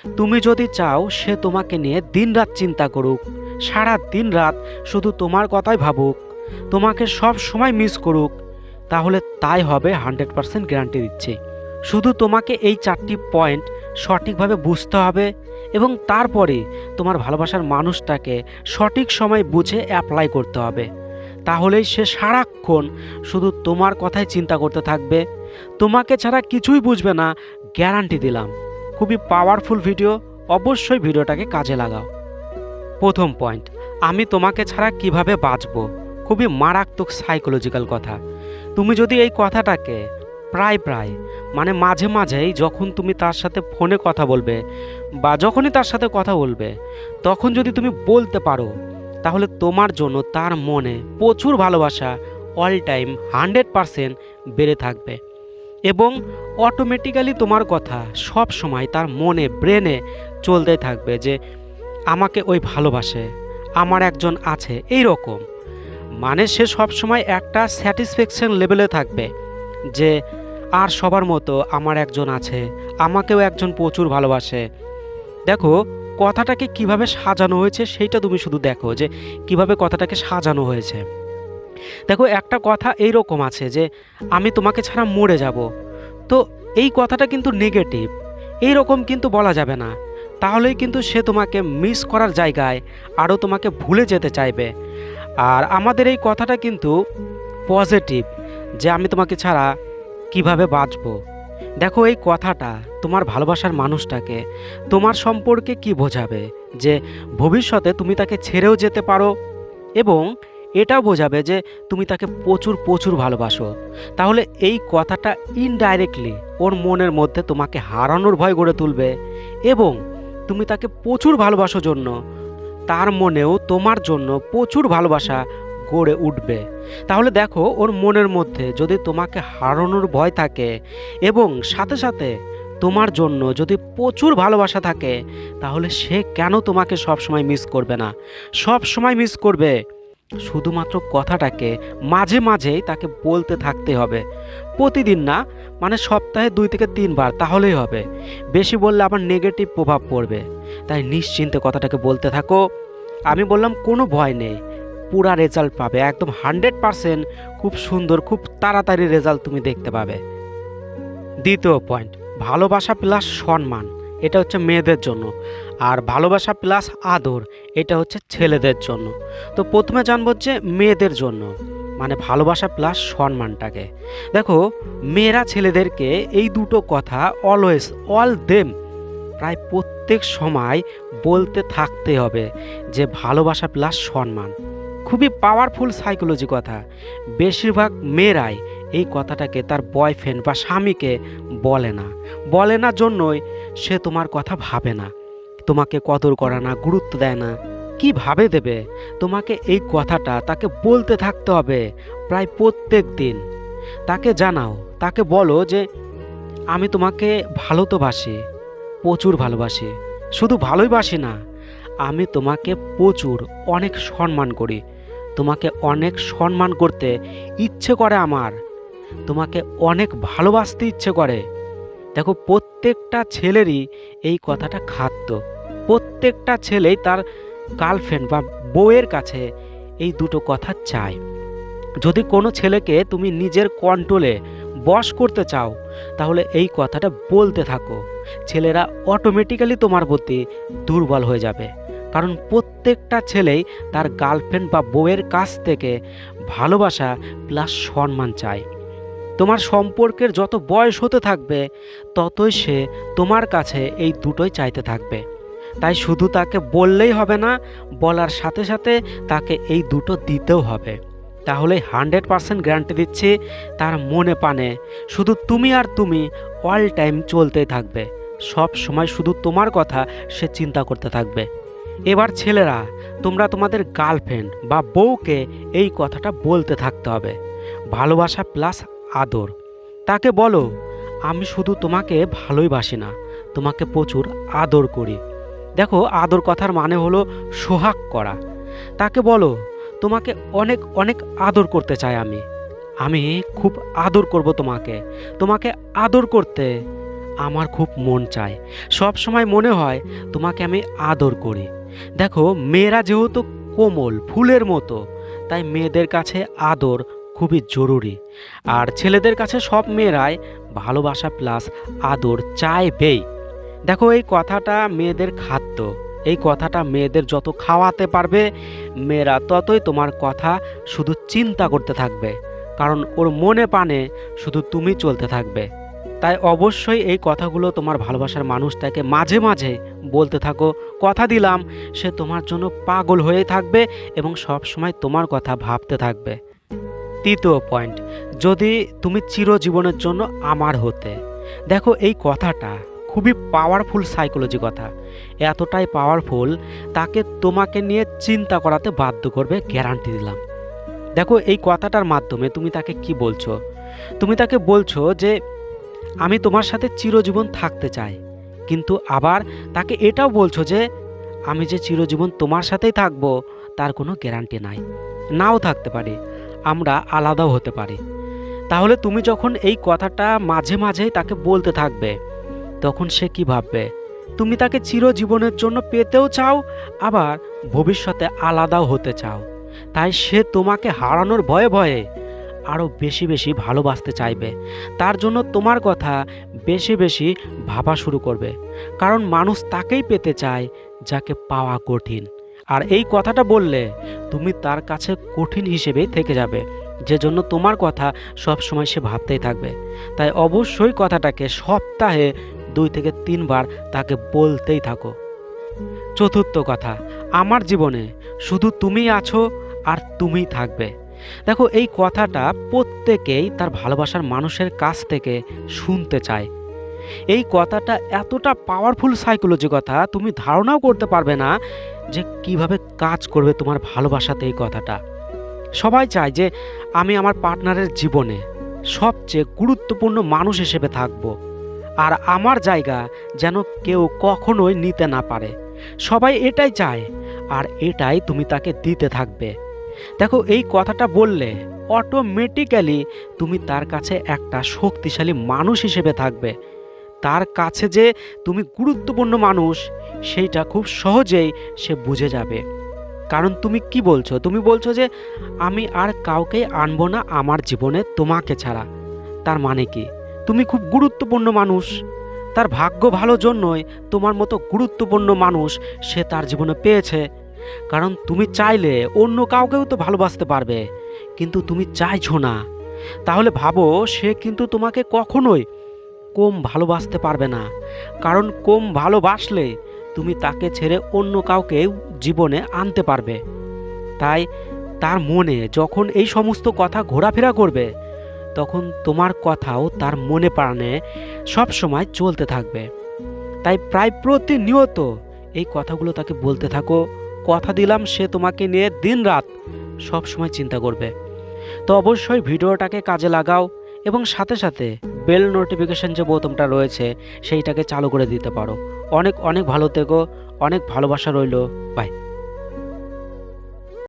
তুমি যদি চাও সে তোমাকে নিয়ে দিনরাত চিন্তা করুক, সারা দিন রাত শুধু তোমার কথাই ভাবুক, তোমাকে সব সময় মিস করুক, তাহলে তাই হবে 100% গ্যারান্টি দিচ্ছি। শুধু তোমাকে এই 4টি পয়েন্ট সঠিকভাবে বুঝতে হবে এবং তারপরে তোমার ভালোবাসার মানুষটাকে সঠিক সময় বুঝে অ্যাপ্লাই করতে হবে। তাহলেই সে সারাক্ষণ শুধু তোমার কথাই চিন্তা করতে থাকবে, তোমাকে ছাড়া কিছুই বুঝবে না, গ্যারান্টি দিলাম। খুবই পাওয়ারফুল ভিডিও, অবশ্যই ভিডিওটাকে কাজে লাগাও। প্রথম পয়েন্ট, আমি তোমাকে ছাড়া কিভাবে বাঁচবো। খুবই মারাত্মক সাইকোলজিক্যাল কথা। তুমি যদি এই কথাটাকে প্রায় মানে মাঝে মাঝেই যখন তুমি তার সাথে ফোনে কথা বলবে বা যখনই তার সাথে কথা বলবে তখন যদি তুমি বলতে পারো, তাহলে তোমার জন্য তার মনে প্রচুর ভালোবাসা অল টাইম 100% বেড়ে থাকবে এবং অটোমেটিক্যালি তোমার কথা সব সময় তার মনে ব্রেনে চলতে থাকবে যে আমাকে ওই ভালোবাসে, আমার একজন আছে, এই রকম। মানে সে সব সময় একটা স্যাটিসফ্যাকশন লেভেলে থাকবে যে আর সবার মতো আমার একজন আছে, আমাকেও একজন প্রচুর ভালোবাসে। দেখো কথাটাকে কিভাবে সাজানো হয়েছে সেইটা তুমি শুধু দেখো যে কিভাবে কথাটাকে সাজানো হয়েছে। দেখো একটা কথা এই রকম আছে যে আমি তোমাকে ছাড়া মরে যাব। তো এই কথাটা কিন্তু নেগেটিভ, এই রকম কিন্তু বলা যাবে না, তাহলেই কিন্তু সে তোমাকে মিস করার জায়গায় আরও তোমাকে ভুলে যেতে চাইবে। আর আমাদের এই কথাটা কিন্তু পজিটিভ যে আমি তোমাকে ছাড়া কিভাবে বাঁচবো। দেখো এই কথাটা তোমার ভালোবাসার মানুষটাকে তোমার সম্পর্কে কি বোঝাবে যে ভবিষ্যতে তুমি তাকে ছেড়েও যেতে পারো এবং এটাও বোঝাবে যে তুমি তাকে প্রচুর প্রচুর ভালোবাসো। তাহলে এই কথাটা ইনডাইরেক্টলি ওর মনের মধ্যে তোমাকে হারানোর ভয় গড়ে তুলবে এবং তুমি তাকে প্রচুর ভালোবাসো জন্য তার মনেও তোমার জন্য প্রচুর ভালোবাসা গড়ে উঠবে। তাহলে দেখো ওর মনের মধ্যে যদি তোমাকে হারানোর ভয় থাকে এবং সাথে সাথে তোমার জন্য যদি প্রচুর ভালোবাসা থাকে, তাহলে সে কেন তোমাকে সব সময় মিস করবে না, সব সময় মিস করবে। শুধুমাত্র কথাটাকে মাঝে মাঝেই তাকে বলতে থাকতে হবে, প্রতিদিন না, মানে সপ্তাহে 2 থেকে 3 বার, তাহলেই হবে। বেশি বললে আবার নেগেটিভ প্রভাব পড়বে। তাই নিশ্চিন্তে কথাটাকে বলতে থাকো। আমি বললাম কোনো ভয় নেই, পুরা রেজাল্ট পাবে একদম 100%, খুব সুন্দর, খুব তাড়াতাড়ি রেজাল্ট তুমি দেখতে পাবে। দ্বিতীয় পয়েন্ট, ভালোবাসা প্লাস সম্মান, এটা হচ্ছে মেয়েদের জন্য, আর ভালোবাসা প্লাস আদর এটা হচ্ছে ছেলেদের জন্য। তো প্রথমে জানবো যে মেয়েদের জন্য, মানে ভালোবাসা প্লাস সম্মানটাকে। দেখো মেয়েরা ছেলেদেরকে এই দুটো কথা অলওয়েজ অল দেম প্রায় প্রত্যেক সময় বলতে থাকতে হবে যে ভালোবাসা প্লাস সম্মান। খুবই পাওয়ারফুল সাইকোলজি কথা। বেশিরভাগ মেয়েরাই এই কথাটাকে তার বয়ফ্রেন্ড বা স্বামীকে বলে না জন্যই সে তোমার কথা ভাবে না, তোমাকে কদর করে না, গুরুত্ব দেয় না। কিভাবে দেবে? তোমাকে এই কথাটা তাকে বলতে থাকতে হবে প্রায় প্রত্যেক দিন। তাকে জানাও, তাকে বলো যে আমি তোমাকে ভালো তো বাসি, প্রচুর ভালোবাসি, শুধু ভালোই বাসি না, আমি তোমাকে প্রচুর অনেক সম্মান করি, তোমাকে অনেক সম্মান করতে ইচ্ছে করে আমার, তোমাকে অনেক ভালোবাসতে ইচ্ছে করে। দেখো প্রত্যেকটা ছেলেরই এই কথাটা খাদ্য। প্রত্যেকটা ছেলেই তার গার্লফ্রেন্ড বা বউয়ের কাছে এই দুটো কথা চায়। যদি কোনো ছেলেকে তুমি নিজের কন্ট্রোলে বশ করতে চাও, তাহলে এই কথাটা বলতে থাকো। ছেলেরা অটোমেটিক্যালি তোমার প্রতি দুর্বল হয়ে যাবে, কারণ প্রত্যেকটা ছেলেই তার গার্লফ্রেন্ড বা বউয়ের কাছ থেকে ভালোবাসা প্লাস সম্মান চায়। তোমার সম্পর্কের যত বয়স হতে থাকবে ততই সে তোমার কাছে এই দুটোই চাইতে থাকবে। তাই শুধু তাকে বললেই হবে না, বলার সাথে সাথে তাকে এই দুটো দিতেও হবে। তাহলে 100% গ্যারান্টি দিচ্ছি তার মনে প্রাণে শুধু তুমি আর তুমি অল টাইম চলতেই থাকবে, সব সময় শুধু তোমার কথা সে চিন্তা করতে থাকবে। এবার ছেলেরা, তোমরা তোমাদের গার্লফ্রেন্ড বা বউকে এই কথাটা বলতে থাকতে হবে, ভালোবাসা প্লাস আদর। তাকে বলো আমি শুধু তোমাকে ভালোই বাসি না, তোমাকে প্রচুর আদর করি। দেখো আদর কথার মানে হলো সোহাগ করা। তাকে বলো তোমাকে অনেক অনেক আদর করতে চাই, আমি খুব আদর করব তোমাকে, তোমাকে আদর করতে আমার খুব মন চায়, সব সময় মনে হয় তোমাকে আমি আদর করি। দেখো, মেয়েরা যেহেতু কোমল ফুলের মতো, তাই মেয়েদের কাছে আদর খুবই জরুরি। আর ছেলেদের কাছে সব মেয়েরাই ভালোবাসা প্লাস আদর চাইবেই। দেখো, এই কথাটা মেয়েদের খাদ্য। এই কথাটা মেয়েদের যত খাওয়াতে পারবে, মেয়েরা ততই তোমার কথা শুধু চিন্তা করতে থাকবে, কারণ ওর মনে প্রাণে শুধু তুমি চলতে থাকবে। তাই অবশ্যই এই কথাগুলো তোমার ভালোবাসার মানুষটাকে মাঝে মাঝে বলতে থাকো। কথা দিলাম, সে তোমার জন্য পাগল হয়ে থাকবে এবং সব সময় তোমার কথা ভাবতে থাকবে। তৃতীয় পয়েন্ট, যদি তুমি চিরজীবনের জন্য আমার হতে। দেখো, এই কথাটা খুবই পাওয়ারফুল সাইকোলজি কথা। এতটাই পাওয়ারফুল, তাকে তোমাকে নিয়ে চিন্তা করাতে বাধ্য করবে, গ্যারান্টি দিলাম। দেখো, এই কথাটার মাধ্যমে তুমি তাকে কি বলছো? তুমি তাকে বলছো যে আমি তোমার সাথে চিরজীবন থাকতে চাই, কিন্তু আবার তাকে এটাও বলছো যে আমি যে চিরজীবন তোমার সাথেই থাকবো তার কোনো গ্যারান্টি নাই, নাও থাকতে পারি, আমরা আলাদাও হতে পারি। তাহলে তুমি যখন এই কথাটা মাঝে মাঝেই তাকে বলতে থাকবে, তখন সে কি ভাববে? তুমি তাকে চিরজীবনের জন্য পেতেও চাও, আবার ভবিষ্যতে আলাদাও হতে চাও। তাই সে তোমাকে হারানোর ভয়ে ভয়ে আরও বেশি বেশি ভালোবাসতে চাইবে। তার জন্য তোমার কথা বেশি বেশি ভাবা শুরু করবে, কারণ মানুষ তাকেই পেতে চায় যাকে পাওয়া কঠিন। আর এই কথাটা বললে তুমি তার কাছে কঠিন হিসেবেই থেকে যাবে, যে জন্য তোমার কথা সব সময় সে ভাবতেই থাকবে। তাই অবশ্যই কথাটাকে সপ্তাহে 2 থেকে 3 বার তাকে বলতেই থাকো। চতুর্থ কথা, আমার জীবনে শুধু তুমিই আছো আর তুমিই থাকবে। দেখো, এই কথাটা প্রত্যেকেই তার ভালোবাসার মানুষের কাছ থেকে শুনতে চায়। এই কথাটা এতটা পাওয়ারফুল সাইকোলজি কথা, তুমি ধারণাও করতে পারবে না যে কিভাবে কাজ করবে তোমার ভালোবাসাতে এই কথাটা। সবাই চায় যে আমি আমার পার্টনারের জীবনে সবচেয়ে গুরুত্বপূর্ণ মানুষ হিসেবে থাকব, আর আমার জায়গা যেন কেউ কখনোই নিতে না পারে। সবাই এটাই চায়, আর এটাই তুমি তাকে দিতে থাকবে। দেখো, এই কথাটা বললে অটোমেটিক্যালি তুমি তার কাছে একটা শক্তিশালী মানুষ হিসেবে থাকবে। তার কাছে যে তুমি গুরুত্বপূর্ণ মানুষ, সেইটা খুব সহজেই সে বুঝে যাবে। কারণ তুমি কি বলছো? তুমি বলছো যে আমি আর কাউকে আনবো না আমার জীবনে তোমাকে ছাড়া। তার মানে কি? তুমি খুব গুরুত্বপূর্ণ মানুষ। তার ভাগ্য ভালো জন্যই তোমার মতো গুরুত্বপূর্ণ মানুষ সে তার জীবনে পেয়েছে। কারণ তুমি চাইলে অন্য কাউকেও তো ভালোবাসতে পারবে, কিন্তু তুমি চাইছো না। তাহলে ভাবো, সে কিন্তু তোমাকে কখনোই কম ভালোবাসতে পারবে না, কারণ কম ভালোবাসলে তুমি তাকে ছেড়ে অন্য কাউকে জীবনে আনতে পারবে। তাই তার মনে যখন এই সমস্ত কথা ঘোরাফেরা করবে, তখন তোমার কথাও তার মনে প্রাণে সব সময় চলতে থাকবে। তাই প্রায় প্রতিনিয়ত এই কথাগুলো তাকে বলতে থাকো। কথা দিলাম, সে তোমাকে নিয়ে দিনরাত সব সময় চিন্তা করবে। তো অবশ্যই ভিডিওটাকে কাজে লাগাও এবং সাথে সাথে বেল নোটিফিকেশন যে বোতামটা রয়েছে সেইটাকে চালু করে দিতে পারো। অনেক অনেক ভালো থেকো, অনেক ভালোবাসা রইল। বাই।